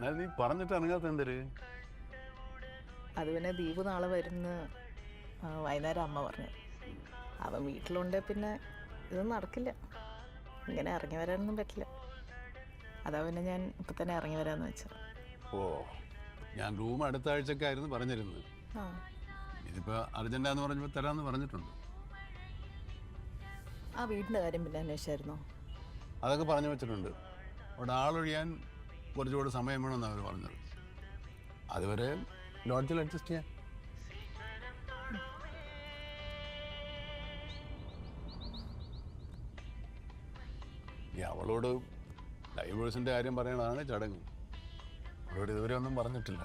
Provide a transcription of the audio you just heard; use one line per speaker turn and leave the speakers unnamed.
എന്നാൽ നീ പറഞ്ഞിട്ട് ഇറങ്ങാത്ത എന്തര്?
അത് പിന്നെ ദീപ് നാളെ വരുന്ന വൈകുന്നേരം അമ്മ പറഞ്ഞു. അവൻ വീട്ടിലുണ്ടേ പിന്നെ ഇതൊന്നും നടക്കില്ല. ഇങ്ങനെ ഇറങ്ങി വരാനൊന്നും പറ്റില്ല. അതാ പിന്നെ ഞാൻ ഇപ്പം തന്നെ ഇറങ്ങി വരാമെന്ന് വെച്ചത്.
ഓ, ഞാൻ റൂം അടുത്ത ആഴ്ചയൊക്കെ ആയിരുന്നു പറഞ്ഞിരുന്നത്.
ആ,
ഇതിപ്പോൾ അർജൻറ്റാന്ന് പറഞ്ഞപ്പോൾ തരാമെന്ന് പറഞ്ഞിട്ടുണ്ട്.
ആ വീടിൻ്റെ കാര്യം പിന്നെ അന്വേഷിച്ചായിരുന്നോ?
അതൊക്കെ പറഞ്ഞു വെച്ചിട്ടുണ്ട്. അവിടെ ആളൊഴിയാൻ കുറച്ചുകൂടെ സമയം വേണമെന്നാണ് അവർ പറഞ്ഞത്. അതുവരെ ലോഡ്ജിൽ അഡ്ജസ്റ്റ് ചെയ്യാൻ. അവളോട് ഡൈവേഴ്സിൻ്റെ കാര്യം പറയണതാണ് ചടങ്ങ്. അവളോട് ഇതുവരെ ഒന്നും പറഞ്ഞിട്ടില്ല.